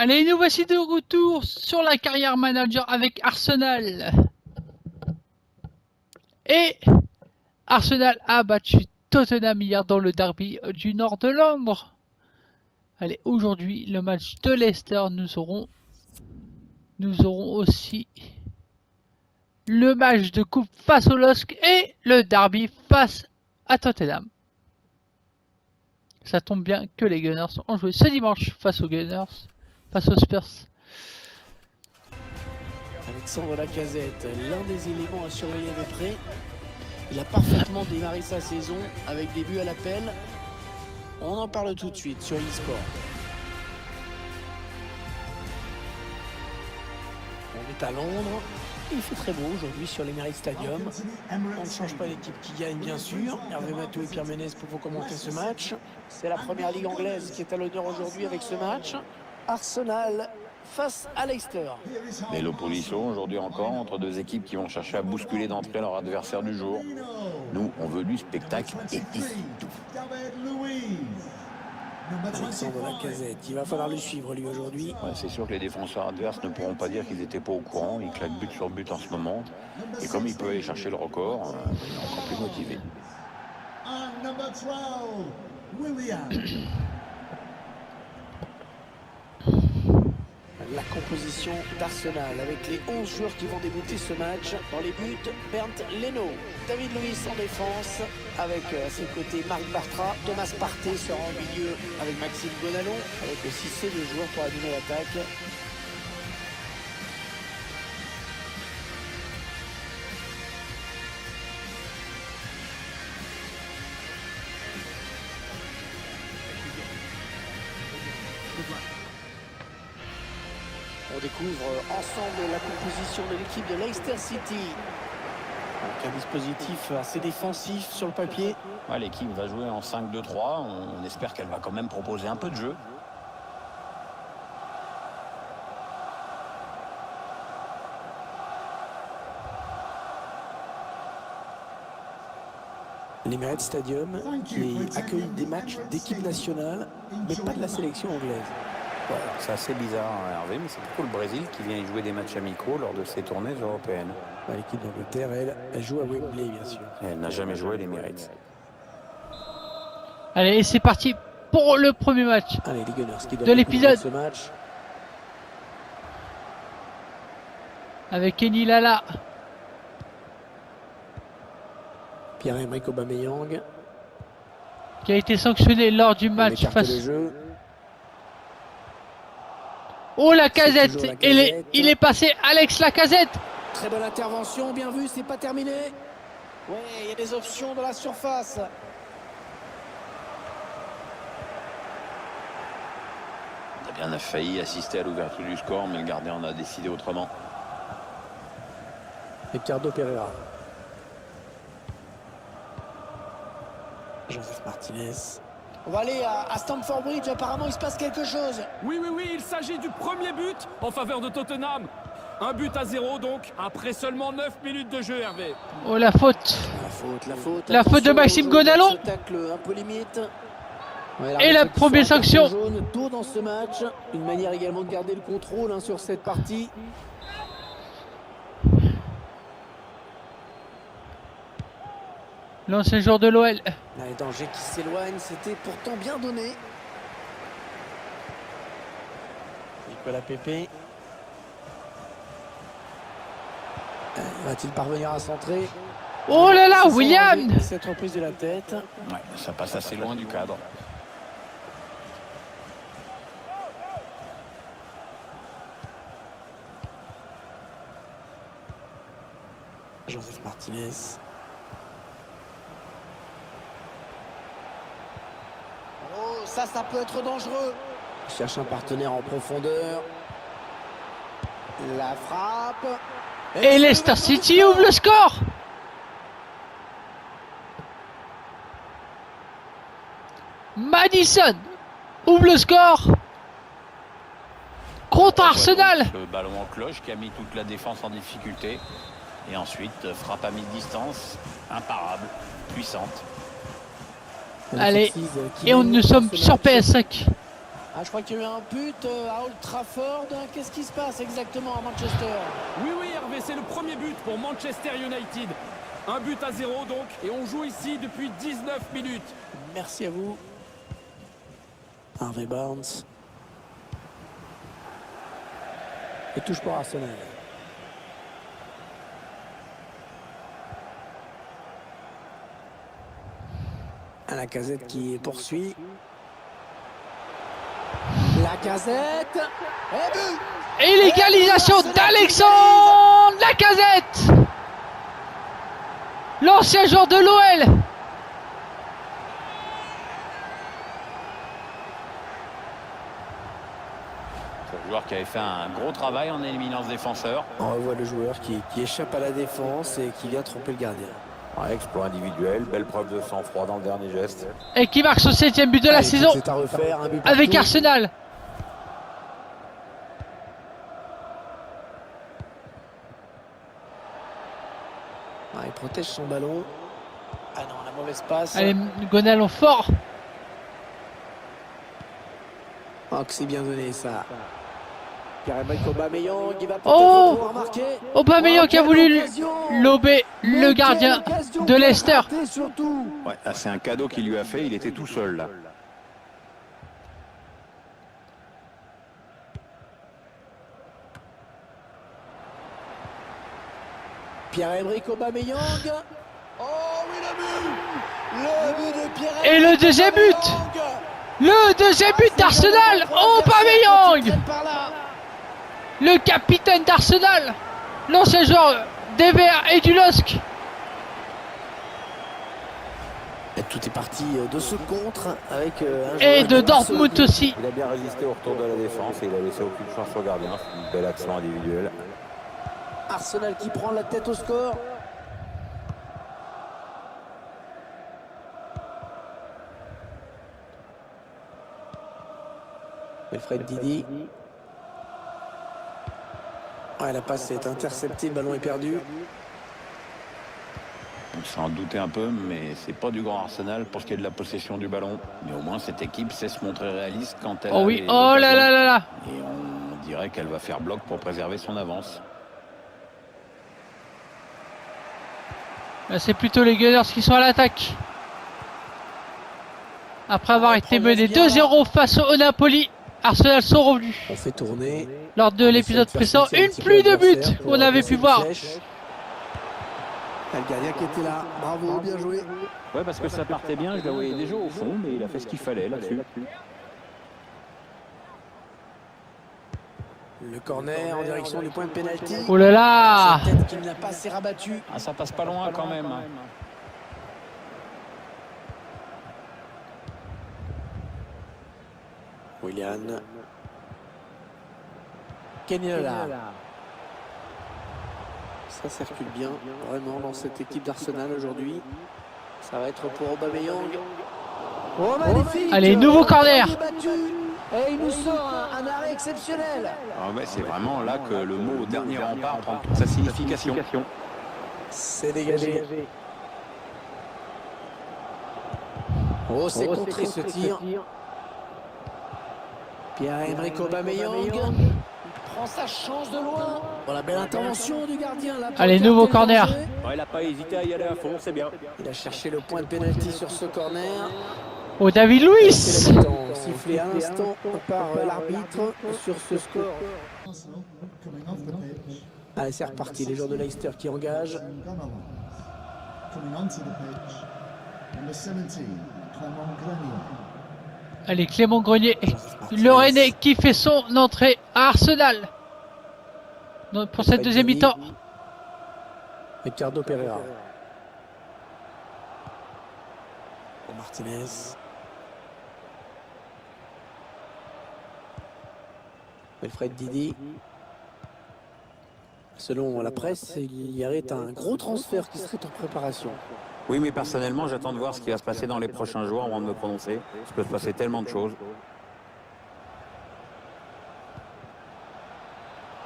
Allez, nous voici de retour sur la carrière manager avec Arsenal. Et Arsenal a battu Tottenham hier dans le derby du nord de Londres. Allez, aujourd'hui, le match de Leicester, nous aurons aussi le match de coupe face au LOSC et le derby face à Tottenham. Ça tombe bien que les Gunners ont joué ce dimanche face aux Spurs. Alexandre Lacazette, l'un des éléments à surveiller de près. Il a parfaitement démarré sa saison avec des buts à l'appel. On en parle tout de suite sur eSport. On est à Londres. Il fait très beau aujourd'hui sur l'Emirates Stadium. On ne change pas l'équipe qui gagne, bien sûr. Hervé Matou et Pierre Ménès pour vous commenter ce match. C'est la première ligue anglaise qui est à l'honneur aujourd'hui avec ce match. Arsenal face à Leicester. Et l'opposition aujourd'hui encore entre deux équipes qui vont chercher à bousculer d'entrée leur adversaire du jour. Nous, on veut du spectacle et ici tout. Alexandre Lacazette, il va falloir le suivre lui aujourd'hui. Ouais, c'est sûr que les défenseurs adverses ne pourront pas dire qu'ils n'étaient pas au courant. Ils claquent but sur but en ce moment. Et comme il peut aller chercher le record, il est encore plus motivé. La composition d'Arsenal avec les 11 joueurs qui vont débuter ce match. Dans les buts, Bernd Leno, David Luiz en défense avec à ses côtés Marc Bartra, Thomas Partey sera en milieu avec Maxime Gonalon, avec aussi ces deux joueurs pour animer l'attaque. On découvre ensemble la composition de l'équipe de Leicester City. Donc un dispositif assez défensif sur le papier. Ouais, l'équipe va jouer en 5-2-3. On espère qu'elle va quand même proposer un peu de jeu. L'Emirates Stadium qui accueille des matchs d'équipe nationale, mais pas de la sélection anglaise. Ouais, c'est assez bizarre, Hervé, mais c'est plutôt le Brésil qui vient y jouer des matchs amicaux lors de ses tournées européennes. L'équipe d'Angleterre, elle joue à Wembley, bien sûr. Et elle n'a jamais joué à l'Emirates. Allez, c'est parti pour le premier match. Allez, les Gunners qui de l'épisode ce match. Avec Kenny Lala. Pierre-Emerick Aubameyang qui a été sanctionné lors du match face. Oh, Lacazette, il est passé, Alex Lacazette. Très bonne intervention, bien vu, c'est pas terminé. Ouais, il y a des options dans la surface. On a failli assister à l'ouverture du score, mais le gardien en a décidé autrement. Ricardo Pereira. Joseph Martinez. On va aller à Stamford Bridge, apparemment il se passe quelque chose. Oui, il s'agit du premier but en faveur de Tottenham. 1-0 donc, après seulement 9 minutes de jeu, Hervé. Oh, la faute. La faute de Maxime Gonalon. Ce tacle un peu limite. Ouais, et la première sanction. Jaune tôt dans ce match. Une manière également de garder le contrôle sur cette partie. L'ancien joueur de l'OL. Les dangers qui s'éloignent, c'était pourtant bien donné. Nicolas Pepe. Va-t-il parvenir à centrer? Oh là là, William! Cette reprise de la tête. Ouais, ça passe assez loin du cadre. Joseph Martinez. Oh, ça peut être dangereux. Il cherche un partenaire en profondeur. La frappe. Et Leicester City ouvre le score. Madison ouvre le score contre Arsenal. Le ballon en cloche qui a mis toute la défense en difficulté. Et ensuite, frappe à mi-distance, imparable, puissante. Allez, et nous sommes sur PS5. Ah, je crois qu'il y a eu un but à Old Trafford. Qu'est-ce qui se passe exactement à Manchester? Oui, oui, Hervé, c'est le premier but pour Manchester United. Un but à 0 donc, et on joue ici depuis 19 minutes. Merci à vous. Harvey Barnes. Et touche pour Arsenal. Lacazette qui poursuit. Lacazette. Et but! Et l'égalisation d'Alexandre Lacazette, l'ancien joueur de l'OL. C'est un joueur qui avait fait un gros travail en éliminant ce défenseur. On revoit le joueur qui échappe à la défense et qui vient tromper le gardien. Ouais, exploit individuel, belle preuve de sang-froid dans le dernier geste. Et qui marque son 7e but de la saison C'est à refaire, un but avec partout. Arsenal. Ah, il protège son ballon. Ah non, la mauvaise passe. Allez, Gonalon fort. Oh, que c'est bien donné ça. Pierre-Emerick Aubameyang, il va peut-être Oh, pouvoir marquer. Aubameyang qui a voulu lober le gardien de Leicester. Surtout. Ouais, là, c'est un cadeau qu'il lui a fait, il était tout seul là. Pierre-Emerick Aubameyang. Oh oui, le but. Le but de Pierre-Emerick Et le deuxième but. Aubameyang. Le deuxième but d'Arsenal, Aubameyang, Par là. le capitaine d'Arsenal, l'ancien joueur des Verts et du LOSC. Et tout est parti de ce contre avec un Et joueur de qui Dortmund passe. aussi. Il a bien résisté au retour de la défense et il a laissé aucune chance au gardien. C'est une belle action individuelle. Arsenal qui prend la tête au score. Wilfred Didi. Ouais, la passe est interceptée, le ballon est perdu. On s'en doutait un peu, mais c'est pas du grand Arsenal pour ce qui est de la possession du ballon. Mais au moins, cette équipe sait se montrer réaliste quand elle Oh a oui, les oh là occasions. là là là. Et on dirait qu'elle va faire bloc pour préserver son avance. Là, c'est plutôt les Gunners qui sont à l'attaque. Après avoir été menés 2-0 face au Napoli, Arsenal sont revenus. On fait tourner. Lors de l'épisode précédent, une pluie de buts qu'on avait pu voir. Le gardien qui était là. Bravo, bien joué. Ouais, parce que ça partait bien, je la voyais déjà au fond, mais il a fait ce qu'il fallait là-dessus. Le corner en direction du point de pénalty. Oh là là. Cette tête qui ne l'a pas assez rabattu. Ah, ça passe pas loin quand même. Willian. Kenyola. Ça circule bien, vraiment, dans cette équipe d'Arsenal aujourd'hui. Ça va être pour Aubameyang. Oh, magnifique. Allez, nouveau corner. Et il nous sort un arrêt exceptionnel. Ah ouais, c'est vraiment là que le mot dernier rempart prend toute sa signification. C'est dégagé. Oh, c'est contré ce tir. Pierre-Emerick Aubameyang prend sa chance de loin. Oh, la belle intervention du gardien. Là, Allez, nouveau corner. Ouais, il n'a pas hésité à y aller à fond, c'est bien. Il a cherché le point de pénalty sur ce corner. Oh, David Luiz. C'est la mi-temps, sifflé à l'instant par l'arbitre sur ce score. Allez, c'est reparti. Les joueurs de Leicester qui engagent. Allez, Clément Grenier, le Rennais qui fait son entrée à Arsenal pour cette deuxième mi-temps. Ricardo Pereira. Martinez. Wilfred Didi. Selon la presse, il y aurait un gros transfert qui serait en préparation. Oui, mais personnellement, j'attends de voir ce qui va se passer dans les prochains jours avant de me prononcer. Il peut se passer tellement de choses.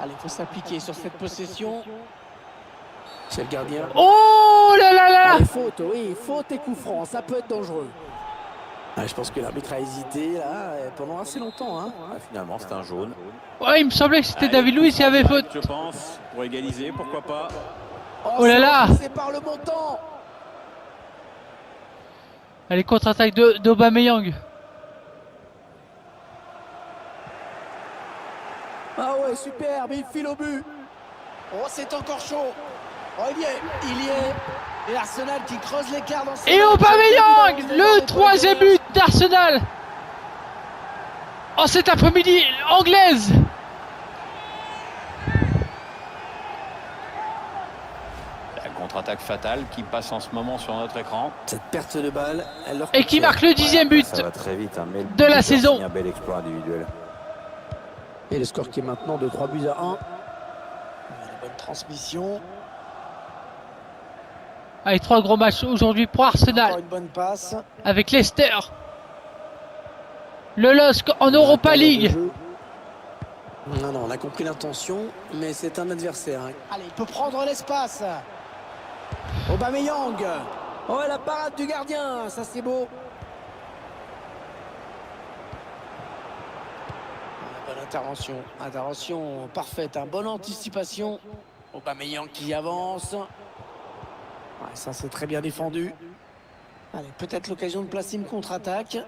Allez, il faut s'appliquer sur cette possession. C'est le gardien. Oh là là là. Allez, faute, oui, faute et coup franc, ça peut être dangereux. Ah, je pense que l'arbitre a hésité là pendant assez longtemps. Hein. Finalement, c'est un jaune. Ouais, il me semblait que c'était David Luiz qui avait faute. Je pense, pour égaliser, pourquoi pas. Oh là là! C'est par le montant. Allez, contre-attaque d'Aubameyang. Ah ouais, superbe, il file au but. Oh, c'est encore chaud. Oh, il y est. Et Arsenal qui creuse l'écart dans ce Et match. Aubameyang, le troisième but d'Arsenal. En cet après-midi, anglaise. La contre-attaque fatale qui passe en ce moment sur notre écran. Cette perte de balle, elle leur Et qui coûte marque cher. le 10e but Ça va très vite, hein, mais le de la buteur saison. signe un bel exploit individuel. Et le score qui est maintenant de 3 buts à 1. Une bonne transmission. Allez, 3 gros matchs aujourd'hui pour Encore Arsenal. une bonne passe. Avec Leicester. Le LOSC en Europa League. Non, on a compris l'intention, mais c'est un adversaire. Hein. Allez, il peut prendre l'espace. Aubameyang. Oh, la parade du gardien, ça c'est beau. Bonne intervention parfaite, hein. Bonne anticipation. Aubameyang qui avance. Ouais, ça c'est très bien défendu. Allez, peut-être l'occasion de placer une contre-attaque.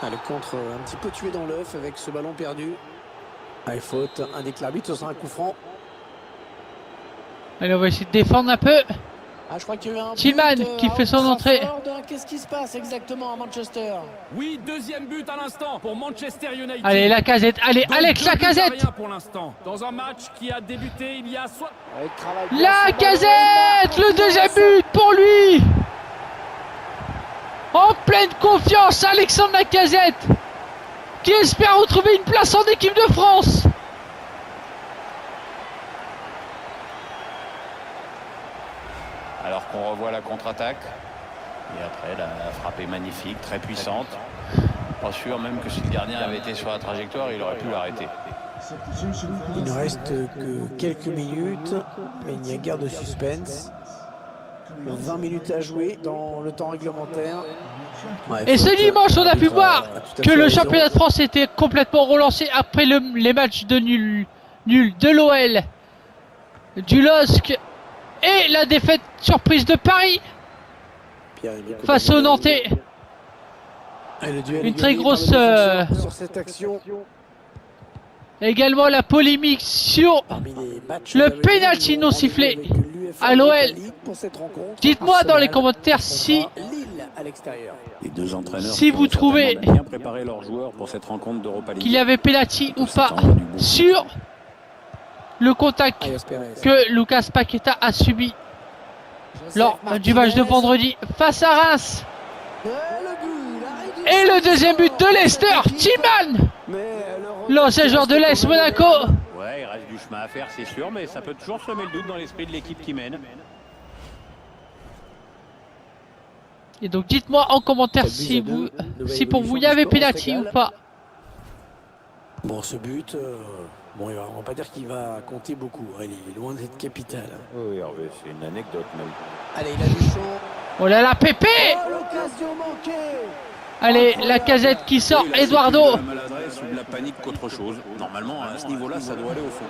Ah, le contre un petit peu tué dans l'œuf avec ce ballon perdu. Allez, faute, indique l'arbitre, ce sera un coup franc. Allez, on va essayer de défendre un peu. Ah, je crois qu'il y a eu un Tillman but, qui fait son Old entrée. Trafford. Qu'est-ce qui se passe exactement à Manchester? Oui, deuxième but à l'instant pour Manchester United. Allez, Lacazette. Allez, Donc, Alex 2 buts à Lacazette. rien pour l'instant. Dans un match qui a débuté il y a soit... Ouais, il travaille bien ce Lacazette, ballon. le deuxième but pour lui. En pleine confiance, Alexandre Lacazette, qui espère retrouver une place en équipe de France. Alors qu'on revoit la contre-attaque. Et après, la frappe est magnifique, très puissante. Pas sûr même que si le gardien avait été sur la trajectoire, il aurait pu l'arrêter. Il ne reste que quelques minutes, mais il n'y a guère de suspense. 20 minutes à jouer dans le temps réglementaire. Ouais, Et ce faute. dimanche, on a pu L'arbitre voir a tout à que fait le raison. championnat de France était complètement relancé après les matchs de nul de l'OL, du LOSC et la défaite surprise de Paris Pierre-Emerick face aux Aubameyang. Nantais. Et le duel Une est très gagné grosse, par le défenseur sur cette action. Également la polémique sur Parmi les matchs le d'avenir, pénalty nous non aurons sifflé rendez-vous avec l'UEFA à l'OL. Europa League pour cette rencontre. Dites-moi dans les Arsenal commentaires si affrontera Lille à l'extérieur. Les deux entraîneurs Si vous vont trouvez certainement bien préparer leurs joueurs pour cette rencontre d'Europa League. qu'il y avait pénalty ou C'est pas en bas du bout. sur le contact Ayos Perez. que Lucas Paqueta a subi Joseph lors du match de Martinez. vendredi face à Reims. Le but, la Et réduction le deuxième but de de Leicester, cette équipe. Tillman, Mais l'ancien joueur de l'AS Monaco. Ouais, il reste du chemin à faire, c'est sûr, mais ça peut toujours semer le doute dans l'esprit de l'équipe qui mène. Et donc dites-moi en commentaire Ça vise à deux. Nouvelle si pour vous il y évolution avait du score, on se pénalty ou régale. pas. Bon, ce but, bon, on va pas dire qu'il va compter beaucoup. Il est loin d'être capital. Oui, Hervé, c'est une anecdote même. Allez, il a du champ. Oh là là, Pépé. Oh, l'occasion manquée. Allez, la casette qui sort, Oui, là, c'est Eduardo. plus de la maladresse ou de la panique qu'autre chose. Normalement, à ce niveau-là, ça doit aller au fond.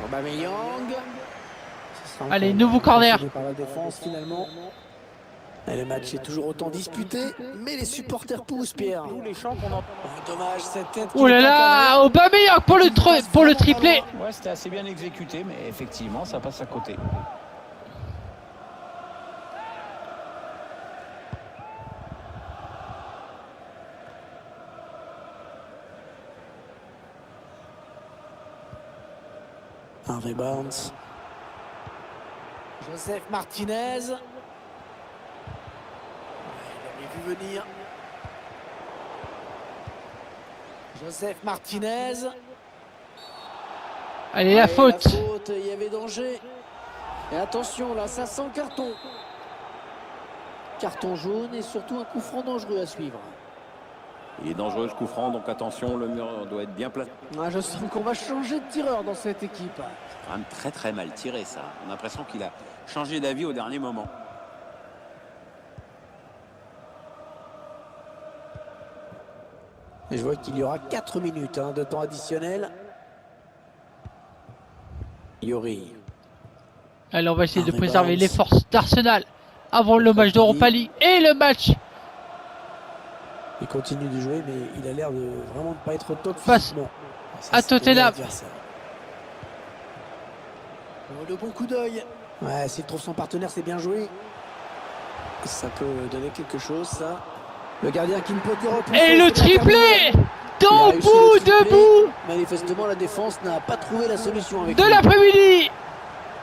Aubameyang. Allez, nouveau corner. Par la défense finalement. Et le match est toujours autant disputé, mais les supporters poussent, Pierre. Tous les chants qu'on entend. Oh, dommage, cette tête. Oh là là, Aubameyang pour le triplé. Ouais, c'était assez bien exécuté, mais effectivement, ça passe à côté. Harvey Barnes. Joseph Martinez. Ouais, il avait vu venir. Joseph Martinez. Allez, la Ouais, faute. Il y avait danger. Et attention, là, ça sent carton. Carton jaune et surtout un coup franc dangereux à suivre. Il est dangereux ce coup franc, donc attention, le mur doit être bien placé. Ah, je sens qu'on va changer de tireur dans cette équipe. C'est quand même très très mal tiré ça. On a l'impression qu'il a changé d'avis au dernier moment. Et je vois qu'il y aura 4 minutes de temps additionnel. Yori. Allez, on va essayer de Harvey préserver Barnes. les forces d'Arsenal avant le match d'Europa League et le match. Il continue de jouer, mais il a l'air de vraiment ne pas être au top Passe physiquement. Ça, à c'est pour Tottenham. l'adversaire. Oh, le bon coup d'œil. Ouais, s'il trouve son partenaire, c'est bien joué. Ça peut donner quelque chose, ça. Le gardien qui ne peut que repousser. Et le c'est pas triplé terminé. Il a debout, réussi le triplé. debout Manifestement, la défense n'a pas trouvé la solution avec de lui. l'après-midi.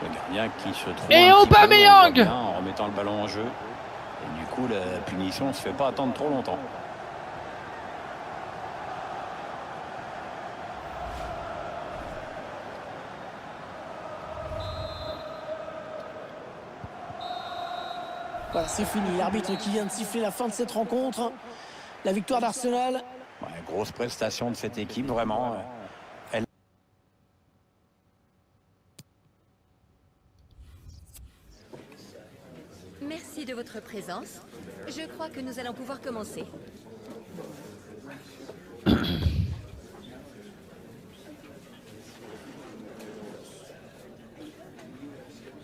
Le gardien qui se trouve Et un petit peu, Aubameyang on voit bien, en remettant le ballon en jeu. Et du coup, la punition ne se fait pas attendre trop longtemps. Voilà, c'est fini. L'arbitre qui vient de siffler la fin de cette rencontre. La victoire d'Arsenal. Ouais, grosse prestation de cette équipe, vraiment. Elle... Merci de votre présence. Je crois que nous allons pouvoir commencer.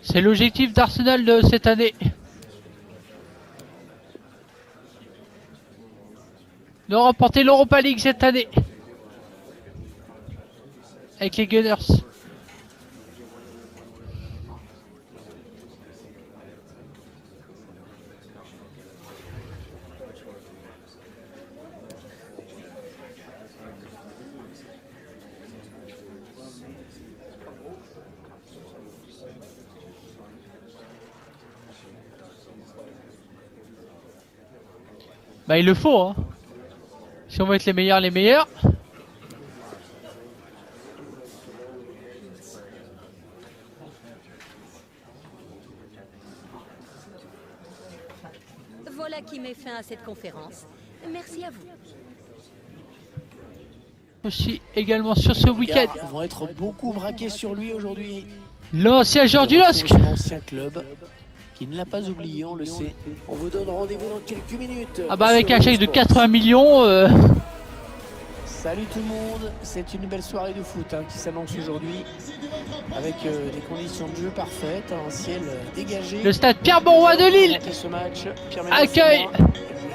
C'est l'objectif d'Arsenal de cette année. De remporter l'Europa League cette année. Avec les Gunners. Bah il le faut hein. Si on veut être les meilleurs, les meilleurs. Voilà qui met fin à cette conférence. Merci à vous. Aussi également sur ce week-end. Ils vont être beaucoup braqués sur lui aujourd'hui. L'ancien joueur du LOSC. Son ancien club, qui ne l'a pas oublié, on le sait. On vous donne rendez-vous dans quelques minutes. Ah bah avec un chèque de Sport. 80 millions. Salut tout le monde, c'est une belle soirée de foot qui s'annonce aujourd'hui. Avec des conditions de jeu parfaites, un ciel dégagé. Le stade Pierre-Mauroy de Lille Ce match, Pierre Ménès, accueille c'est moi.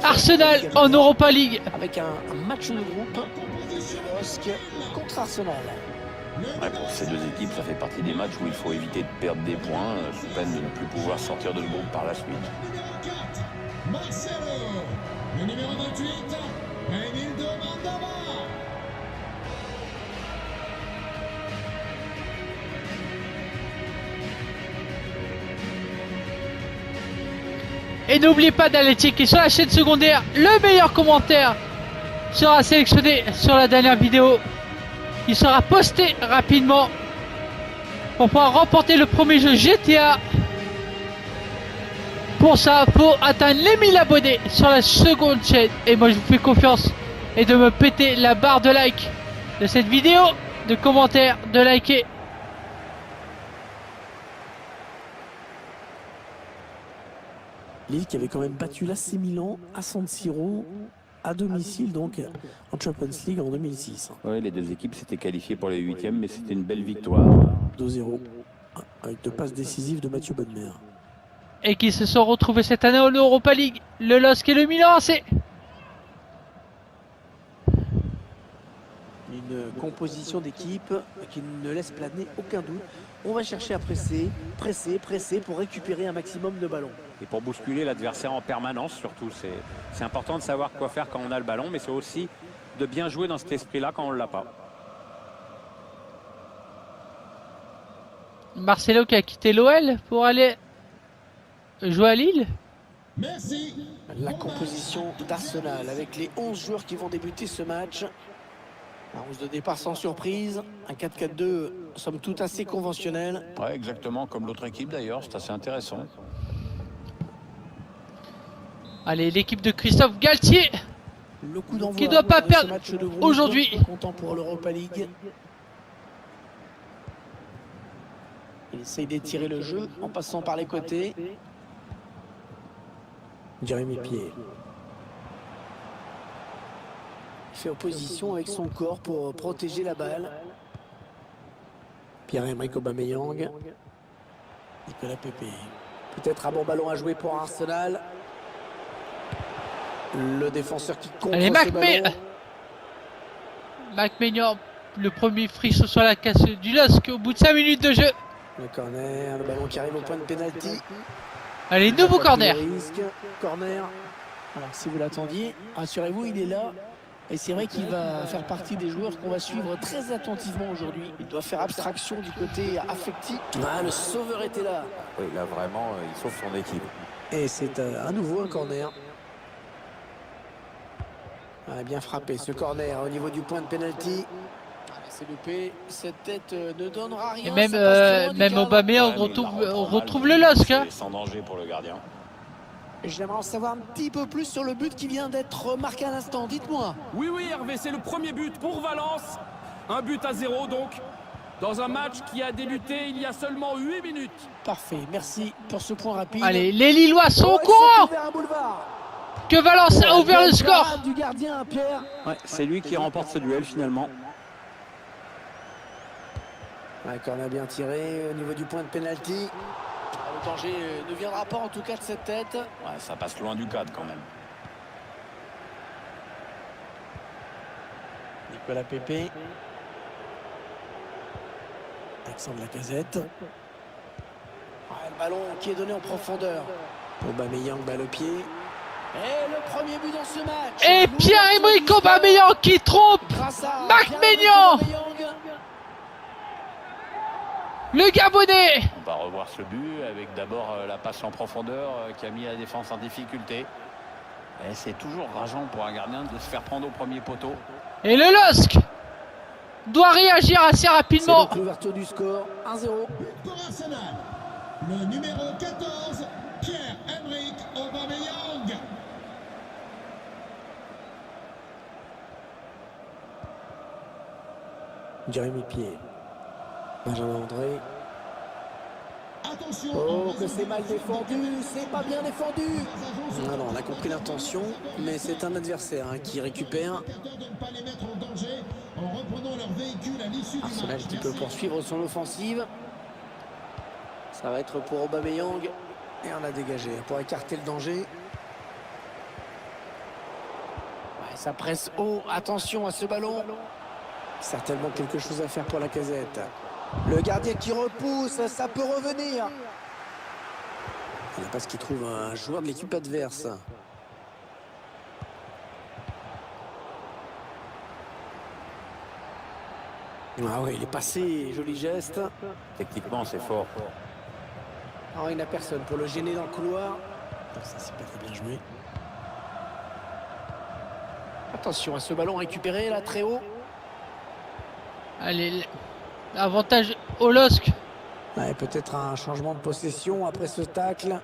Arsenal en Europa League. Avec un match de groupe. LOSC contre Arsenal. Ouais, pour ces deux équipes, ça fait partie des matchs où il faut éviter de perdre des points, sous peine de ne plus pouvoir sortir de le groupe par la suite. Marcelo, le numéro 28, Emildo Mandava. Et n'oubliez pas d'aller checker sur la chaîne secondaire. Le meilleur commentaire sera sélectionné sur la dernière vidéo. Il sera posté rapidement pour pouvoir remporter le premier jeu GTA. Pour ça, faut atteindre les 1000 abonnés sur la seconde chaîne. Et moi, je vous fais confiance et de me péter la barre de like de cette vidéo, de commentaires, de liker. Lille qui avait quand même battu l'AC Milan à San Siro à domicile, donc en Champions League en 2006. Ouais, les deux équipes s'étaient qualifiées pour les huitièmes, mais c'était une belle victoire. 2-0 avec deux passes décisives de Mathieu Bonnemer. Et qui se sont retrouvés cette année en Europa League. Le LOSC et le Milan AC. Une composition d'équipe qui ne laisse planer aucun doute. On va chercher à presser, presser pour récupérer un maximum de ballons. Et pour bousculer l'adversaire en permanence, surtout, c'est important de savoir quoi faire quand on a le ballon, mais c'est aussi de bien jouer dans cet esprit-là quand on ne l'a pas. Marcelo qui a quitté l'OL pour aller jouer à Lille. Merci. La composition d'Arsenal avec les 11 joueurs qui vont débuter ce match. Un 11 de départ sans surprise, un 4-4-2 somme toute assez conventionnel. Ouais, exactement comme l'autre équipe d'ailleurs, c'est assez intéressant. Allez, l'équipe de Christophe Galtier Le coup d'envoi qui doit pas de ce perdre match de groupe, aujourd'hui. Content pour l'Europa League. Il essaye d'étirer le jeu en passant par les côtés. Jérémy Pied. Il fait opposition avec son corps pour protéger la balle. Pierre-Emerick Aubameyang. Nicolas Pepe. Peut-être un bon ballon à jouer pour Arsenal. Le défenseur qui contre Allez, ce ballon. McMahon, le premier frisson sur la casse du LOSC au bout de 5 minutes de jeu. Le corner, le ballon qui arrive au point de pénalty. Allez, nouveau corner. Corner. Alors si vous l'attendiez, rassurez-vous, il est là. Et c'est vrai qu'il va faire partie des joueurs qu'on va suivre très attentivement aujourd'hui. Il doit faire abstraction du côté affectif. Ah, le sauveur était là. Oui, là vraiment, il sauve son équipe. Et c'est à nouveau un corner. Ah, bien frappé ce corner au niveau du point de pénalty. C'est loupé. Cette tête ne donnera rien. Et même, ça passe très loin du même cadre. Aubameyang, Ouais, on retrouve le LOSC. Hein. C'est sans danger pour le gardien. J'aimerais en savoir un petit peu plus sur le but qui vient d'être marqué à l'instant. Dites-moi. Oui, oui, Hervé, c'est le premier but pour Valence. Un but à 0 donc, dans un match qui a débuté il y a seulement 8 minutes. Parfait. Merci pour ce point rapide. Allez, les Lillois sont au Oh, il s'est courant ouvert un boulevard. que Valence a ouvert le score. Parade du gardien, Pierre. Ouais, c'est lui qui remporte ce duel finalement. Ouais, corner bien tiré au niveau du point de pénalty. Le danger ne viendra pas en tout cas de cette tête. Ouais, ça passe loin du cadre quand même. Nicolas Pepe. Alexandre Lacazette. Ouais, le ballon qui est donné en profondeur. Aubameyang balle au pied. Et le premier but dans ce match. Et Pierre-Emerick Aubameyang qui trompe Grâce à McMahon. Pierre-Emerick Aubameyang. le Gabonais. On va revoir ce but avec d'abord la passe en profondeur qui a mis la défense en difficulté. Et c'est toujours rageant pour un gardien de se faire prendre au premier poteau. Et le LOSC doit réagir assez C'est rapidement. donc l'ouverture du score. 1-0. Pour Arsenal, le numéro 14, Pierre-Emerick Aubameyang. Jérémy Pied. Benjamin André. Attention. Oh, que c'est mal défendu, c'est pas bien défendu. Non, on a compris l'intention, mais c'est un adversaire qui récupère. De ne pas les mettre en danger en reprenant leur véhicule à l'issue du Arsenal match. qui peut poursuivre son offensive. Ça va être pour Aubameyang. Et on a dégagé pour écarter le danger. Ouais, ça presse haut, attention à ce ballon. Certainement quelque chose à faire pour la Lacazette. Le gardien qui repousse, ça peut revenir. Il n'y a pas ce qu'il trouve un joueur de l'équipe adverse. Ah ouais, il est passé, joli geste. Techniquement, c'est fort. Ah, il n'a personne pour le gêner dans le couloir. Ça, c'est pas très bien joué. Attention à ce ballon récupéré là, très haut. Allez, avantage au LOSC. Ouais, peut-être un changement de possession après ce tacle.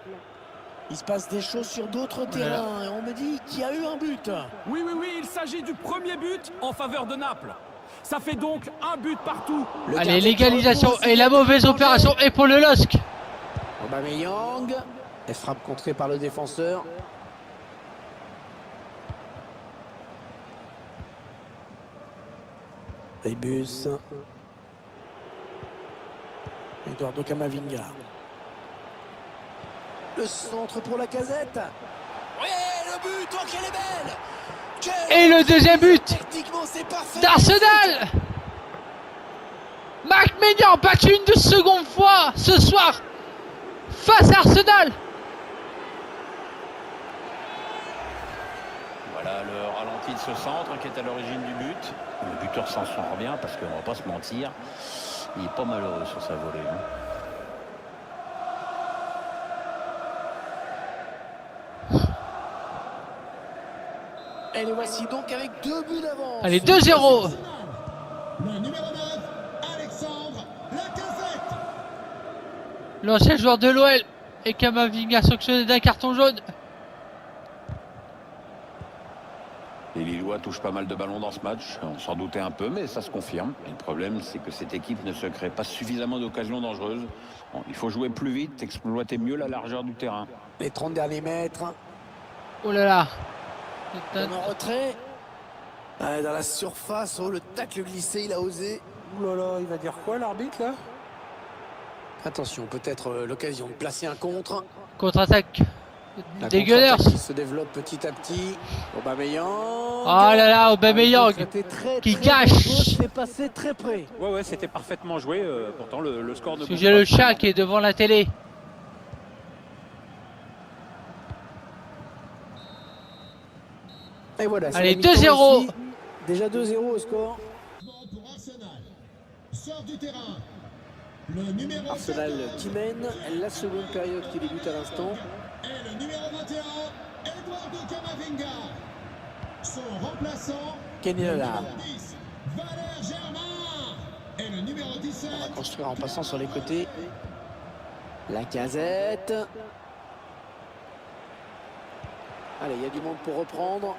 Il se passe des choses sur d'autres terrains et on me dit qu'il y a eu un but. Oui, oui, oui, il s'agit du premier but en faveur de Naples. Ça fait donc un but partout. Le Allez, gardien l'égalisation qui repousse, et la mauvaise danger. opération est pour le LOSC. Aubameyang. Et frappe contrée par le défenseur. Ribus. Eduardo Camavinga. Le centre pour la Lacazette. Ouais, le but, oh qu'elle est belle. Et le deuxième but Techniquement, c'est parfait. d'Arsenal. McMahon battu une seconde fois ce soir face à Arsenal. Voilà le ralenti de ce centre qui est à l'origine du but. Le buteur s'en sort bien parce qu'on va pas se mentir. Il est pas malheureux sur sa volée. Hein. Et les voici donc avec 2 buts d'avance. Allez, 2-0. Le numéro 9, Alexandre Lacazette. L'ancien joueur de l'OL et Camavinga sanctionné d'un carton jaune. Les Lillois touchent pas mal de ballons dans ce match. On s'en doutait un peu, mais ça se confirme. Et le problème, c'est que cette équipe ne se crée pas suffisamment d'occasions dangereuses. Bon, il faut jouer plus vite, exploiter mieux la largeur du terrain. Les 30 derniers mètres. Oh là là. En retrait. Ah, dans la surface, oh, le tacle glissé, il a osé. Ouh là là, il va dire quoi l'arbitre là? Attention, peut-être l'occasion de placer un contre. Contre-attaque. La Dégueulasse. contre-attaque qui se développe petit à petit. Aubameyang. Oh là là, Aubameyang qui gâche. C'est passé très près. Ouais, c'était parfaitement joué. Pourtant, le score ne bouge J'ai le pas. chat qui est devant la télé. Et voilà, c'est Allez, la mi-temps 2-0. ici. Déjà 2-0 au score. Pour Arsenal. Sort du terrain. Le numéro Arsenal 14. qui mène. La seconde période qui débute à l'instant. Et le numéro 21, Eduardo Camavinga. Son remplaçant, Kenny le Lallana. numéro 10, Valère Germain. Et le numéro 17, On va construire en passant sur les côtés. La casette. Allez, il y a du monde pour reprendre.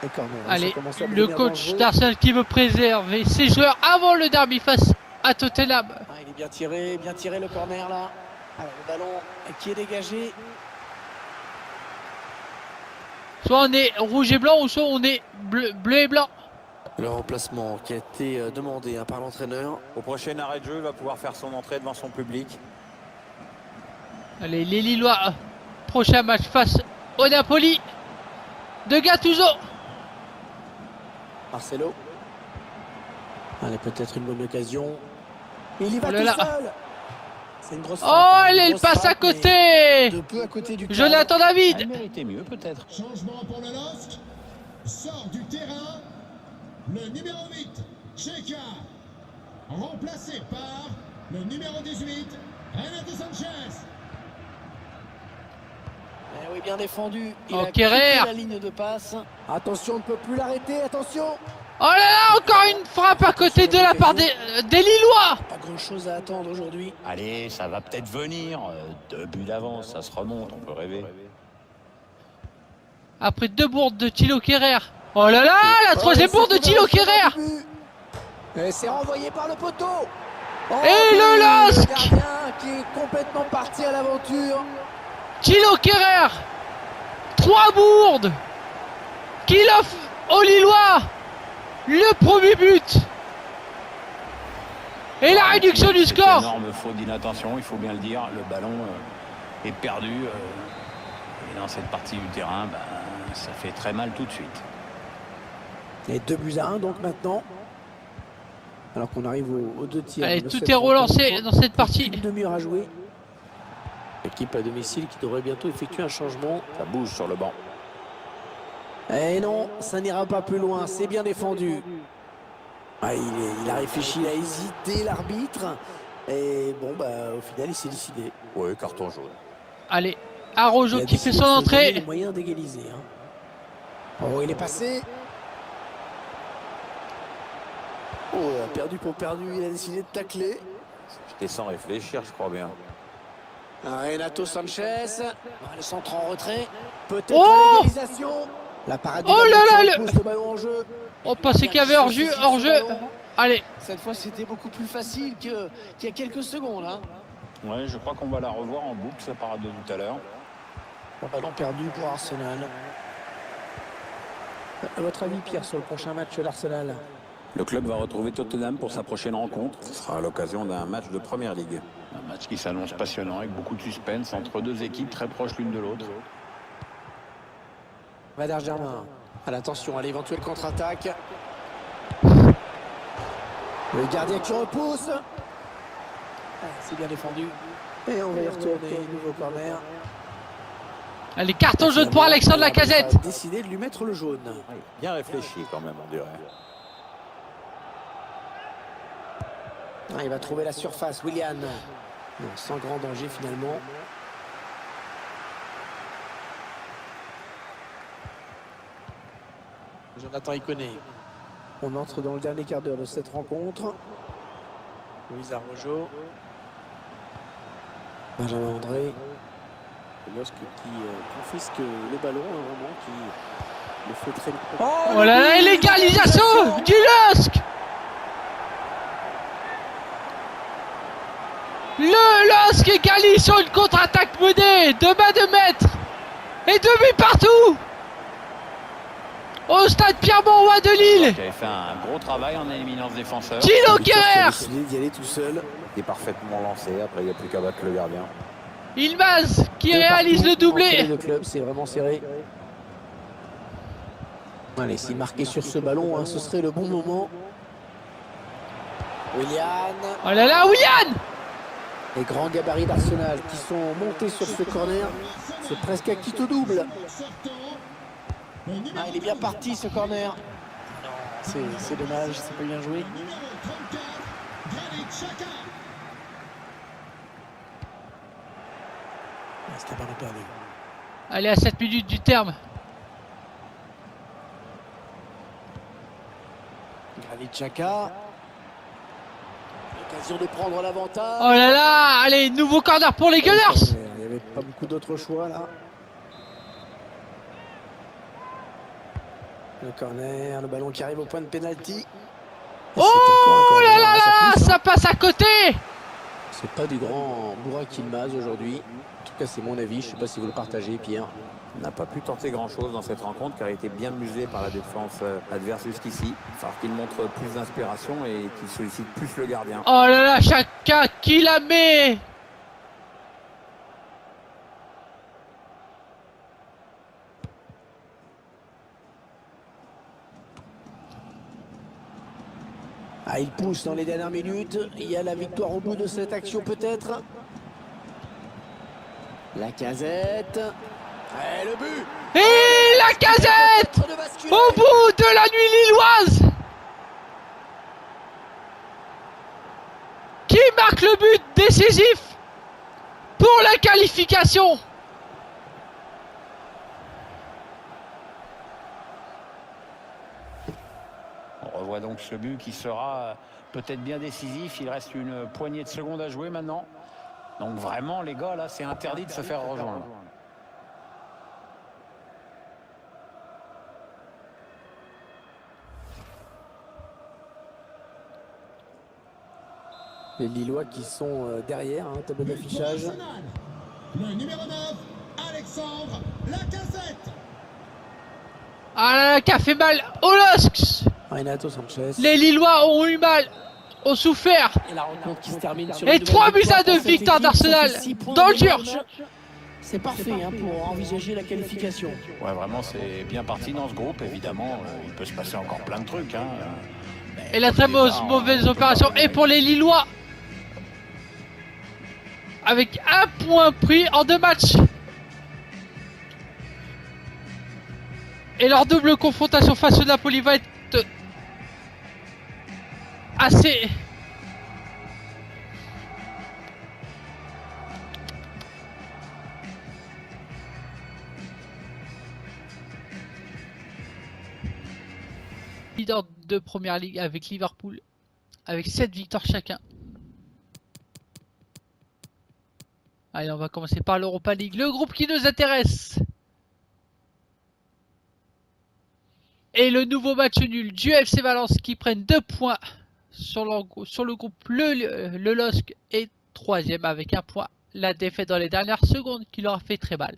Et corner, ça Allez, commence à le devenir coach dangereux. d'Arsenal qui veut préserver ses joueurs avant le derby face à Tottenham. Ah, il est bien tiré le corner là. Alors, le ballon qui est dégagé. Soit on est rouge et blanc ou soit on est bleu et blanc. Le remplacement qui a été demandé par l'entraîneur. Au prochain arrêt de jeu, il va pouvoir faire son entrée devant son public. Allez, les Lillois, prochain match face au Napoli de Gattuso. Marcelo. Allez, peut-être une bonne occasion. Il y va Oh là tout là. seul. C'est une grosse Oh, frappe, hein, une il grosse passe à frappe, mais côté. de peu à côté du cadre. Jonathan David. Elle méritait mieux, peut-être. changement pour le LOSC. Sort du terrain, le numéro 8, Cheka. Remplacé par le numéro 18, Renato Sanchez. Eh oui, bien défendu. Il Oh, a Kerrer. coupé la ligne de passe. Attention, on ne peut plus l'arrêter. Attention. Oh là là, encore une frappe à côté de la part des Lillois. Pas grand-chose à attendre aujourd'hui. Allez, ça va peut-être venir. 2 buts d'avance, ça se remonte, on peut rêver. Après 2 bourdes de Thilo Kerrer. Oh là là, la troisième bourde de Thilo Kerrer. Et c'est renvoyé par le poteau. Oh, Et le LOSC. gardien qui est complètement parti à l'aventure. Thilo Kerrer. 3 bourdes. Qui offre aux Lillois le premier but. Et la réduction du C'est score. énorme faute d'inattention, il faut bien le dire. Le ballon est perdu. Et dans cette partie du terrain, ça fait très mal tout de suite. Et 2-1 donc maintenant. Alors qu'on arrive aux 2 tiers. Allez, de tout cette est relancé rencontre. dans cette partie. Une demi-heure à jouer. L'équipe à domicile qui devrait bientôt effectuer un changement. Ça bouge sur le banc. Et non, ça n'ira pas plus loin. C'est bien défendu. Ah, il a réfléchi, il a hésité l'arbitre. Et bon, au final, il s'est décidé. Oui, carton jaune. Allez, Araujo Il a qui fait décidé son de se donner entrée. les moyens d'égaliser. Hein. Oh, il est passé. Oh, perdu pour perdu. Il a décidé de tacler. J'étais sans réfléchir, je crois bien. Renato Sanchez. Le centre en retrait. Peut-être Oh l'égalisation. La parade Oh là là, pousse le ballon en jeu. On pensait qu'il y avait hors-jeu. Allez, Cette fois, c'était beaucoup plus facile qu'il y a quelques secondes. Hein. Ouais, je crois qu'on va la revoir en boucle, sa parade de tout à l'heure. Un ballon perdu pour Arsenal. À votre avis, Pierre, sur le prochain match de l'Arsenal? Le club va retrouver Tottenham pour sa prochaine rencontre. Ce sera à l'occasion d'un match de Première Ligue. Un match qui s'annonce passionnant avec beaucoup de suspense entre 2 équipes très proches l'une de l'autre. Valère Germain. À l'attention à l'éventuelle contre-attaque. Le gardien qui repousse. C'est bien défendu. Et on va y retourner. Nouveau corner. allez, carton jaune pour Alexandre Lacazette. A décidé de lui mettre le jaune. Bien réfléchi quand même, on dirait. Ah, il va trouver la surface, Willian. Non, sans grand danger finalement. Jonathan Iconé. On entre dans le dernier quart d'heure de cette rencontre. Luis Araujo. Benjamin André. Le LOSC qui confisque le ballon, un moment qui le fait très... Oh là là, et l'égalisation du LOSC. Le LOSC égalise sur une contre-attaque menée de bas de mètre. Et 2 buts partout. Au stade Pierre-Mauroy de Lille. Qui avait fait un gros travail en éliminant ce défenseur. Thilo Il a Kerrer. décidé d'y aller tout seul. Il est parfaitement lancé, après il n'y a plus qu'à battre le gardien. Ilmaz qui De réalise partout, le doublé. entre les deux clubs, c'est vraiment serré. Allez, s'il marquait sur ce ballon, hein, ce serait le bon moment. Willian. Oh là là, Willian. Les grands gabarits d'Arsenal qui sont montés sur ce corner. C'est presque acquis au double. Ah, il est bien parti ce corner. C'est dommage, c'est pas bien joué. C'est un ballon perdu. Allez, à 7 minutes du terme. Granit Xhaka. L'occasion de prendre l'avantage. Oh là là. Allez, nouveau corner pour les Gunners. Il n'y avait pas beaucoup d'autres choix là. Le corner, le ballon qui arrive au point de pénalty. Oh là là là, ça passe à côté. C'est pas du grand Burak Yilmaz aujourd'hui. En tout cas, c'est mon avis. Je sais pas si vous le partagez, Pierre. On n'a pas pu tenter grand-chose dans cette rencontre car il a été bien musé par la défense adverse jusqu'ici. Il va falloir qu'il montre plus d'inspiration et qu'il sollicite plus le gardien. Oh là là, Xhaka qui la met. Ah, il pousse dans les dernières minutes. Il y a la victoire au bout de cette action peut-être. La Casette. Et le but. Et la Casette au bout de la nuit lilloise. Qui marque le but décisif pour la qualification. On revoit donc ce but qui sera peut-être bien décisif. Il reste une poignée de secondes à jouer maintenant. Donc vraiment, les gars, là, c'est interdit de se faire rejoindre. Les Lillois qui sont derrière, hein, tableau d'affichage. Le numéro 9, Alexandre Lacazette. Ah là là, qui a fait mal au LOSC. Renato Sanchez. Les Lillois ont eu mal, ont souffert. Et la rencontre qui se termine sur Et une 3 nouvelle buts à victoire 2 pour cette victoire équipe. Ça d'Arsenal fait 6 points dans le de dur. match. C'est parfait hein, pour envisager la qualification. Ouais, vraiment, c'est bien parti dans ce groupe. Évidemment, il peut se passer encore plein de trucs. Hein. Et la très mauvaise opération est pour les Lillois. Avec un point pris en 2 matchs. Et leur double confrontation face au Napoli va être assez... leader de première ligue avec Liverpool, avec 7 victoires chacun. Allez, on va commencer par l'Europa League, le groupe qui nous intéresse. Et le nouveau match nul du FC Valence qui prennent 2 points sur le groupe. Le LOSC est 3e avec 1 point. La défaite dans les dernières secondes qui leur a fait très mal.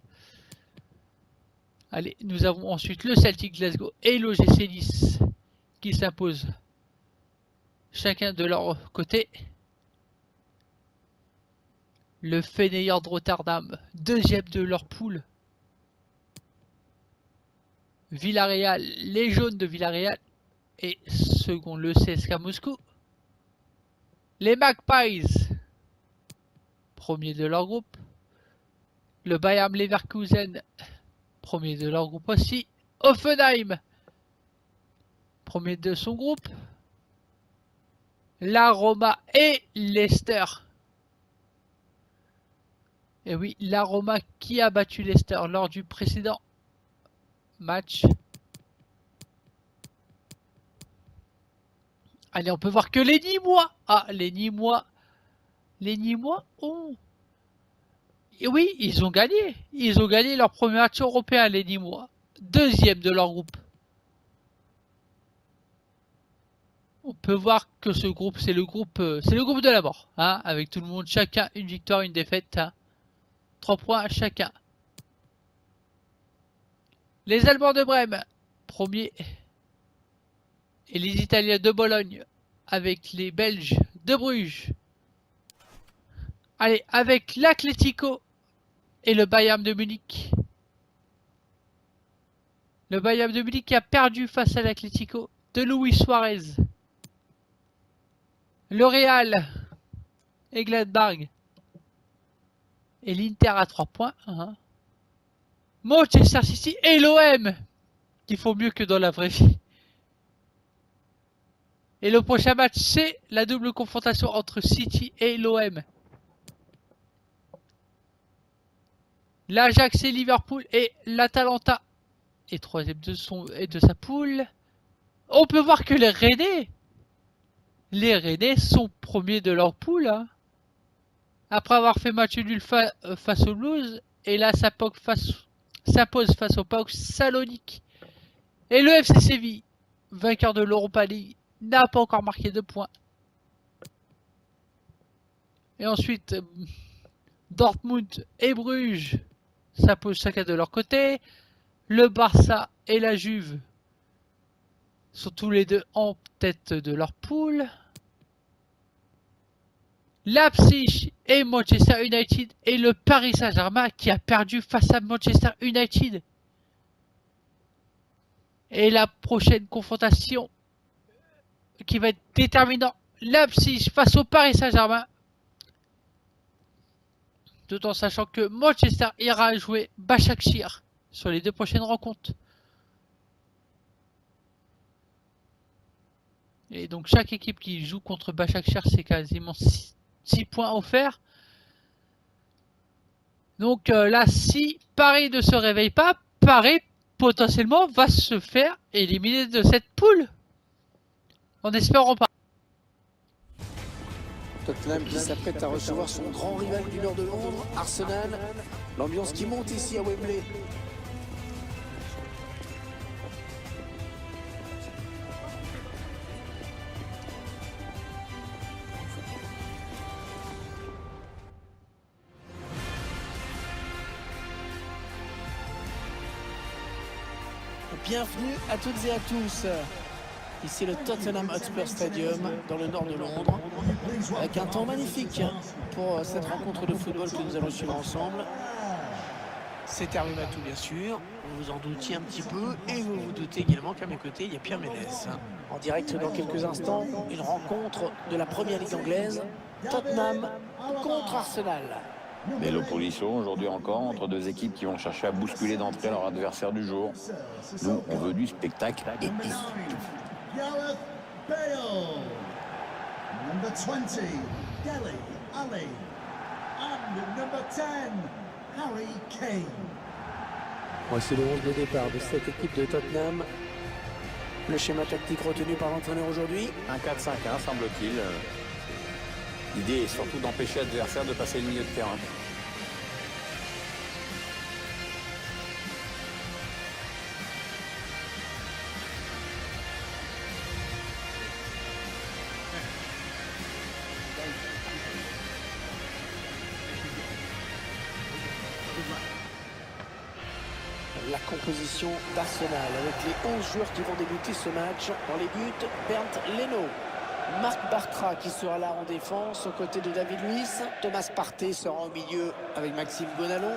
Allez, nous avons ensuite le Celtic Glasgow et l'OGC Nice qui s'imposent chacun de leur côté. Le Feyenoord de Rotterdam, 2e de leur poule. Villarreal, les jaunes de Villarreal et second le CSKA Moscou. Les Magpies, premier de leur groupe. Le Bayern Leverkusen, premier de leur groupe aussi. Hoffenheim, premier de son groupe. La Roma et Leicester. Et oui, la Roma qui a battu Leicester lors du précédent match. Allez, on peut voir que les Nîmois. Ah, les Nîmois. Les Nîmois ont... Et oui, ils ont gagné. Ils ont gagné leur premier match européen, les Nîmois. deuxième de leur groupe. On peut voir que ce groupe, c'est le groupe de la mort, hein, avec tout le monde, chacun une victoire, une défaite, hein. 3 points chacun. Les Allemands de Brême, premier, et les Italiens de Bologne, avec les Belges de Bruges. Allez, avec l'Atlético et le Bayern de Munich. Le Bayern de Munich qui a perdu face à l'Atlético de Luis Suarez. Le Real et Gladbach. Et l'Inter à 3 points. Hein. Manchester City et l'OM qui font mieux que dans la vraie vie. Et le prochain match, c'est la double confrontation entre City et l'OM. L'Ajax et Liverpool et l'Atalanta est troisième de sa poule. On peut voir que les Rennais sont premiers de leur poule. Hein. Après avoir fait match nul face au Blues. Et là, ça pose face au PAOK Salonique. Et le FC Séville, vainqueur de l'Europa League, n'a pas encore marqué de points. Et ensuite, Dortmund et Bruges, ça pose chacun de leur côté. Le Barça et la Juve sont tous les deux en tête de leur poule. Leipzig et Manchester United et le Paris Saint-Germain qui a perdu face à Manchester United. Et la prochaine confrontation qui va être déterminante, Leipzig face au Paris Saint-Germain. Tout en sachant que Manchester ira jouer Başakşehir sur les 2 prochaines rencontres. Et donc chaque équipe qui joue contre Başakşehir, c'est quasiment 6 points offerts. Donc là, si Paris ne se réveille pas, Paris potentiellement va se faire éliminer de cette poule. En espérant pas. Tottenham qui s'apprête à recevoir son grand rival du nord de Londres, Arsenal. L'ambiance qui monte ici à Wembley. Bienvenue à toutes et à tous. Ici le Tottenham Hotspur Stadium dans le nord de Londres, avec un temps magnifique pour cette rencontre de football que nous allons suivre ensemble. C'est Hervé Matou bien sûr, vous vous en doutiez un petit peu et vous vous doutez également qu'à mes côtés il y a Pierre Ménès. En direct dans quelques instants, une rencontre de la première ligue anglaise, Tottenham contre Arsenal. Belle opposition aujourd'hui encore entre 2 équipes qui vont chercher à bousculer d'entrée leur adversaire du jour. Nous, on veut du spectacle et Gareth Bale. Number 20, Dele Alli. And number 10, Harry Kane. Voici le 11 de départ de cette équipe de Tottenham. Le schéma tactique retenu par l'entraîneur aujourd'hui. Un 4-5-1, semble-t-il. L'idée est surtout d'empêcher l'adversaire de passer le milieu de terrain. La composition d'Arsenal avec les 11 joueurs qui vont débuter ce match. Dans les buts, Bernd Leno. Marc Bartra qui sera là en défense aux côtés de David Luiz. Thomas Partey sera au milieu avec Maxime Gonalon.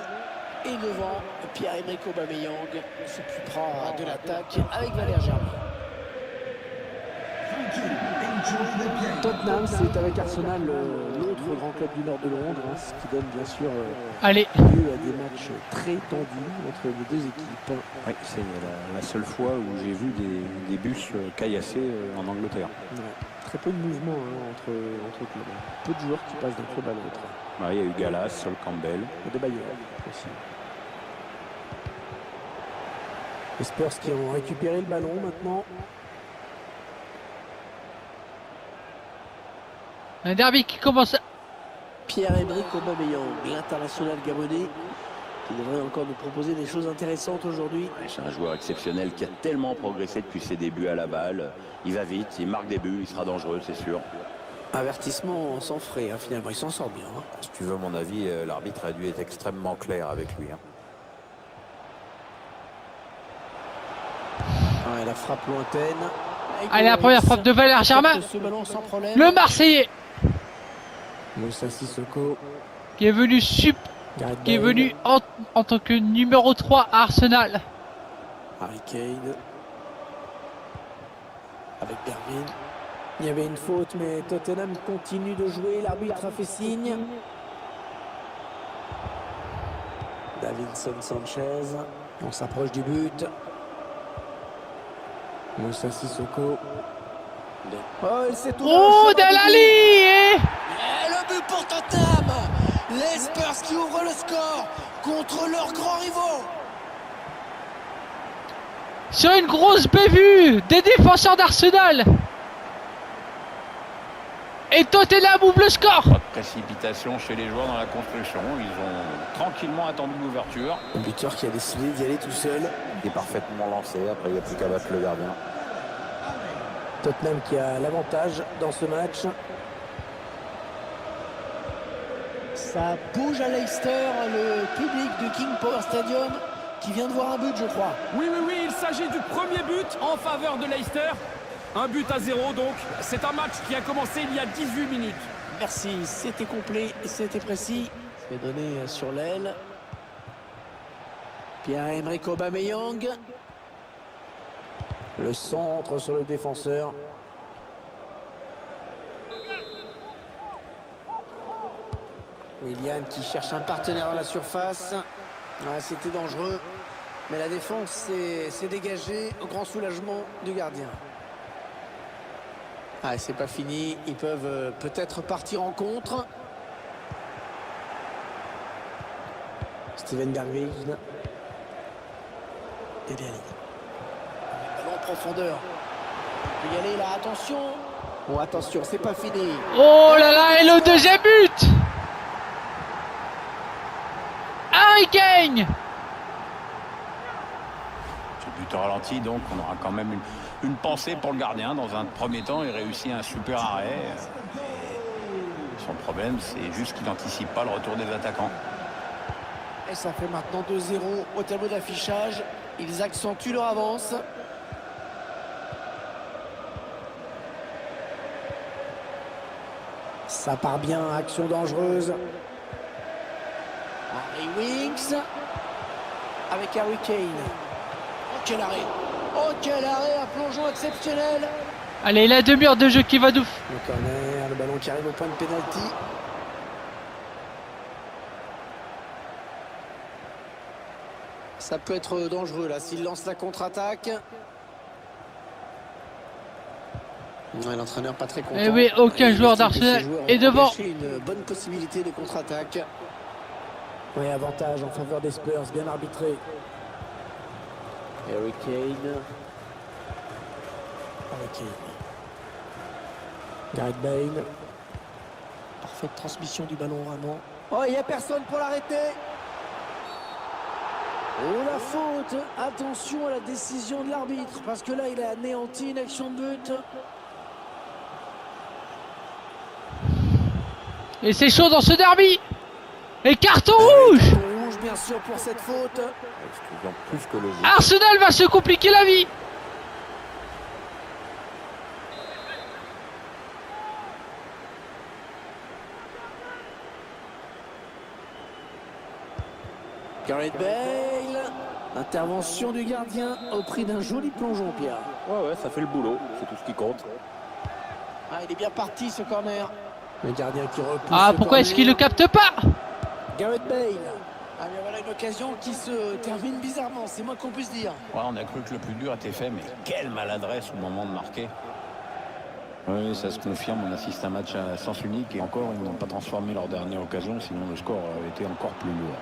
Et devant, Pierre-Emerick Aubameyang s'occupera de l'attaque avec Valère Germain. Tottenham, c'est avec Arsenal l'autre grand club du nord de Londres, hein, ce qui donne bien sûr Allez, lieu à des matchs très tendus entre les 2 équipes. Oui, c'est la seule fois où j'ai vu des bus caillassés en Angleterre. Ouais. Très peu de mouvement hein, entre clubs. Peu de joueurs qui passent d'un club à l'autre. Ouais, il y a eu Gallas, Sol Campbell. Et de Bayer aussi. Les Spurs qui ont récupéré le ballon maintenant. un derby qui commence. Pierre-Emerick Aubameyang, l'international gabonais, Il devrait encore nous proposer des choses intéressantes aujourd'hui. C'est un joueur exceptionnel qui a tellement progressé depuis ses débuts à Laval. Il va vite, il marque des buts, il sera dangereux, c'est sûr. Avertissement sans frais, hein, finalement, il s'en sort bien. Hein. Si tu veux mon avis, l'arbitre a dû être extrêmement clair avec lui. Hein. Ouais, la frappe lointaine. Allez, la première frappe de Valère Germain. Ce ballon sans problème. Le Marseillais Moussa Sissoko. qui est venu en tant que numéro 3 à Arsenal. Harry Kane. Avec Bergvin. Il y avait une faute, mais Tottenham continue de jouer. L'arbitre a fait signe. Davinson Sanchez. On s'approche du but. Moussa Sissoko. Oh, il s'est tourné. Oh, Delali Et le but pour Tottenham. Les Spurs qui ouvrent le score contre leurs grands rivaux. sur une grosse bévue des défenseurs d'Arsenal. Et Tottenham ouvre le score. Pas de précipitation chez les joueurs dans la construction. Ils ont tranquillement attendu l'ouverture. Le buteur qui a décidé d'y aller tout seul. Il est parfaitement lancé, après il n'y a plus qu'à battre le gardien. Tottenham qui a l'avantage dans ce match. Ça bouge à Leicester, le public du King Power Stadium qui vient de voir un but, je crois. Oui, il s'agit du premier but en faveur de Leicester. Un but à 0 donc. C'est un match qui a commencé il y a 18 minutes. Merci, c'était complet, c'était précis. C'est donné sur l'aile. Pierre-Emerick Aubameyang. Le centre sur le défenseur. Willian qui cherche un partenaire à la surface. Ah, c'était dangereux. Mais la défense s'est dégagée au grand soulagement du gardien. Ah, c'est pas fini. Ils peuvent peut-être partir en contre. Steven Bergwijn. Dele Alli. Ballon en profondeur. Il peut y aller là, attention. Bon, attention, c'est pas fini. Oh là là, et le deuxième but. Harry Kane. Ce but au ralenti, donc on aura quand même une pensée pour le gardien. Dans un premier temps, il réussit un super arrêt. Son problème, c'est juste qu'il n'anticipe pas le retour des attaquants. Et ça fait maintenant 2-0 au tableau d'affichage. Ils accentuent leur avance. Ça part bien, action dangereuse. Harry Winks avec Harry Kane. Oh quel arrêt! Oh quel arrêt, un plongeon exceptionnel! Allez, la demi-heure de jeu qui va nous... Le corner, le ballon qui arrive au point de pénalty. Ça peut être dangereux là s'il lance la contre-attaque. Ouais, l'entraîneur pas très content. Eh oui, aucun joueur d'Arsenal est devant. Une bonne possibilité de contre-attaque. Oui, avantage en faveur des Spurs, bien arbitré. Harry Kane. Harry Kane. Gareth Bale. Parfaite transmission du ballon vraiment. Oh, il n'y a personne pour l'arrêter. Oh la faute. Attention à la décision de l'arbitre parce que là il a anéanti une action de but. Et c'est chaud dans ce derby. Et carton rouge. Carton rouge bien sûr pour cette faute. Excusant plus que le jeu. Arsenal va se compliquer la vie. Gareth Bale. Intervention du gardien au prix d'un joli plongeon, Pierre. Ouais, ça fait le boulot, c'est tout ce qui compte. Ah, il est bien parti ce corner. Le gardien qui repousse. Ah, pourquoi est-ce qu'il le capte pas? Gareth Bale. Ah, mais voilà une occasion qui se termine bizarrement, c'est moins qu'on puisse dire. Ouais, on a cru que le plus dur était fait, mais quelle maladresse au moment de marquer. Oui, ça se confirme. On assiste à un match à sens unique et encore, ils n'ont pas transformé leur dernière occasion, sinon le score aurait été encore plus lourd.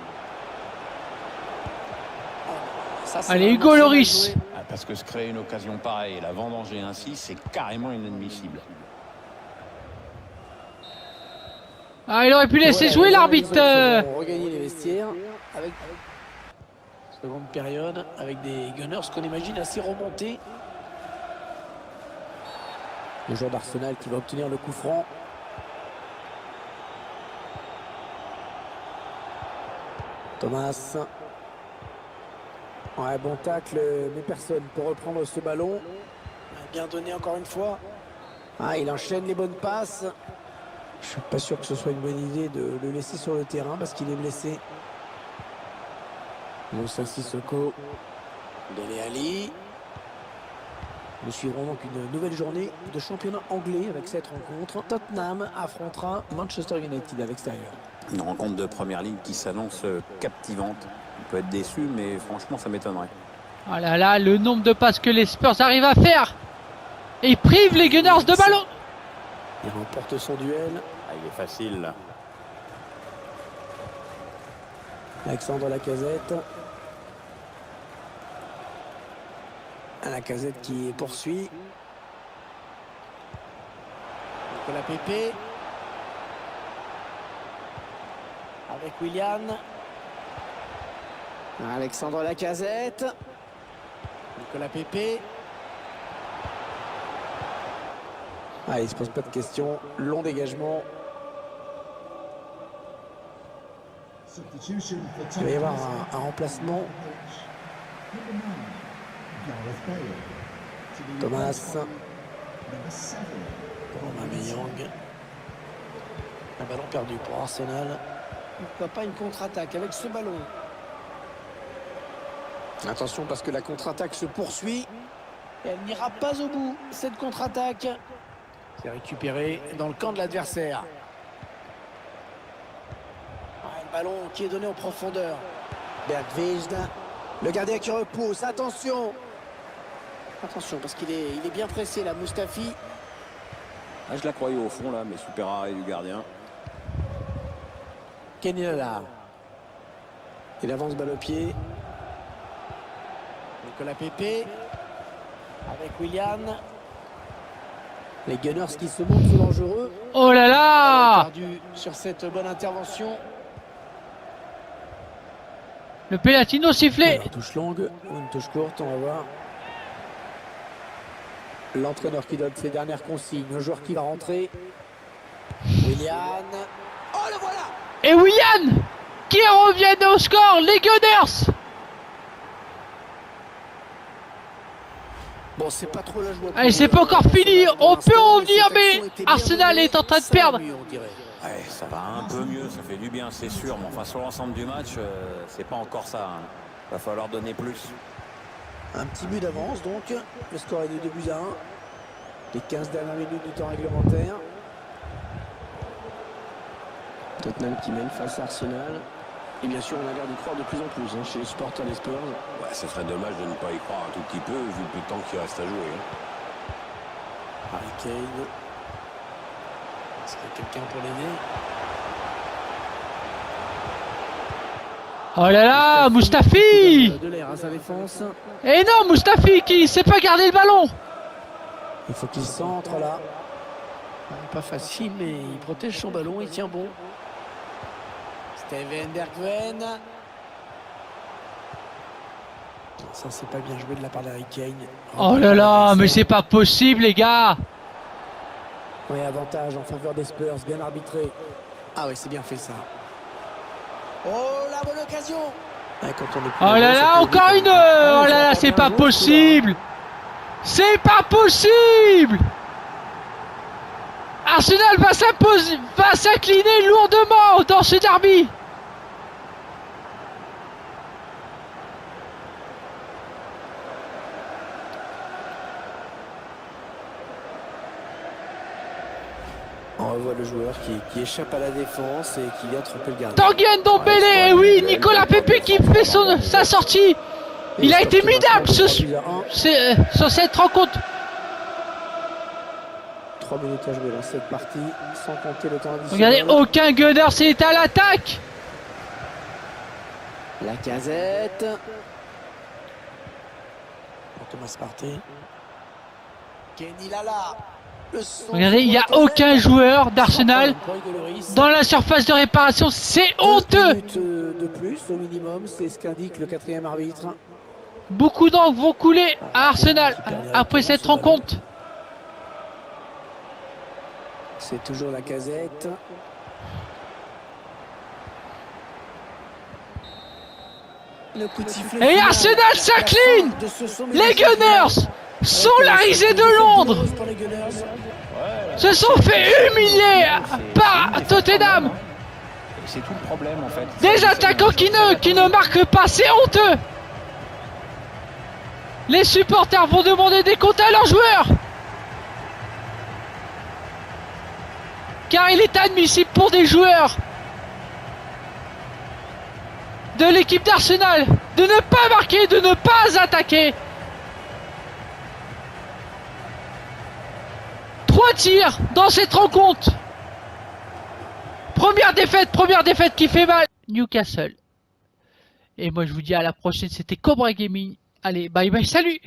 Ça, c'est Allez, vraiment Hugo bien Lloris. joué. Ah, parce que se créer une occasion pareille et la vendanger ainsi, c'est carrément inadmissible. Ah, il aurait pu laisser Ouais, jouer les l'arbitre. Anglais, ils ont regagné les vestiaires avec Seconde période avec des Gunners qu'on imagine assez remontés. Le joueur d'Arsenal qui va obtenir le coup franc. Thomas. Ouais, bon tacle, mais personne pour reprendre ce ballon. Bien donné encore une fois. Ah, il enchaîne les bonnes passes. Je suis pas sûr que ce soit une bonne idée de le laisser sur le terrain parce qu'il est blessé. Moussa Sissoko. Dele Alli. Nous suivrons donc une nouvelle journée de championnat anglais avec cette rencontre. Tottenham affrontera Manchester United à l'extérieur. Une rencontre de première ligue qui s'annonce captivante. On peut être déçu, mais franchement, ça m'étonnerait. Oh là là, le nombre de passes que les Spurs arrivent à faire. Et ils privent les Gunners de ballon. Il remporte son duel. Ah, il est facile, là. Alexandre Lacazette. Lacazette qui poursuit. Nicolas Pepe. Avec Willian. Alexandre Lacazette. Nicolas Pepe. Ah, il ne se pose pas de questions. Long dégagement. Substitution for Il va y avoir Tottenham. un remplacement. Number 9, Gareth Bale. To the Thomas. number 7. Aubameyang. Un ballon perdu pour Arsenal. Pourquoi pas une contre-attaque avec ce ballon? Attention parce que la contre-attaque se poursuit. Et elle n'ira pas au bout, cette contre-attaque. C'est récupéré dans le camp de l'adversaire. Le ballon qui est donné en profondeur. Bergvijs. Le gardien qui repousse. Attention. Attention parce qu'il est bien pressé là, Mustafi. Ah, je la croyais au fond, là, mais super arrêt du gardien. Kenny Lala. Il avance balle au pied. Nicolas Pepe. Avec Willian. Les Gunners qui se montrent dangereux. Oh là là. Perdu sur cette bonne intervention. Le Pelatino sifflé. Alors, touche longue ou une touche courte, on va voir. L'entraîneur qui donne ses dernières consignes. Le joueur qui va rentrer. Willian. Oh, le voilà. Et Willian qui reviennent au score, les Gunners. Bon, c'est pas trop la joie. Allez, c'est pas encore fini, on peut en venir, mais Arsenal est en train de perdre. Ouais, ça va un peu mieux, ça fait du bien, c'est sûr. Mais enfin, sur l'ensemble du match, c'est pas encore ça. Hein. Va falloir donner plus. Un petit but d'avance, donc. Le score est de 2-1. Les 15 dernières minutes du temps réglementaire. Tottenham qui mène face à Arsenal. Et bien sûr, on a l'air d'y croire de plus en plus chez les supporters des Spurs. Ouais, ce serait dommage de ne pas y croire un tout petit peu, vu le peu de temps qu'il reste à jouer. Harry Kane. Est-ce qu'il y a quelqu'un pour l'aider? Oh là là, Mustafi. De l'air à sa défense. Et non, Mustafi qui sait pas garder le ballon. Il faut qu'il centre là. Pas facile, mais il protège son ballon, il tient bon. Steven Bergwijn. Ça, c'est pas bien joué de la part d'Harry Kane. Oh là là, mais c'est pas possible, les gars. Oui, avantage en faveur des Spurs, bien arbitré. Ah oui, c'est bien fait ça. Oh, la bonne occasion. Ouais, quand on est plus Oh là nerveux, ça là, peut encore vite une. arriver. Oh là là, c'est pas possible. C'est pas possible. Arsenal va s'imposer, va s'incliner lourdement dans ce derby. On revoit le joueur qui échappe à la défense et qui vient tromper le gardien. Tanguy Ndombele, et oui, Nicolas Pepe qui fait sa sortie. Il a été minable sur cette rencontre. 3 minutes à jouer dans cette partie, sans compter le temps Regardez, additionnel. aucun Gunner c'est à l'attaque. Lacazette. Pour Thomas Partey. Kenny Lala. Regardez, il n'y a aucun joueur d'Arsenal dans la surface de réparation. C'est honteux. De plus au minimum, c'est ce qu'indique le 4e arbitre. Beaucoup d'encre vont couler à Arsenal après cette rencontre. C'est toujours la casette. Le coup de sifflet Et final. Arsenal s'incline. De ce sommet Les du championnat. Gunners sont la risée de Londres. Pour les Gunners. Se sont fait humilier par Tottenham. C'est tout le problème en fait. Des attaquants qui ne marquent pas, c'est honteux. Les supporters vont demander des comptes à leurs joueurs. Car il est admissible pour des joueurs de l'équipe d'Arsenal de ne pas marquer, de ne pas attaquer. 3 tirs dans cette rencontre. Première défaite qui fait mal. Newcastle. Et moi je vous dis à la prochaine, c'était Cobra Gaming. Allez, bye bye, salut.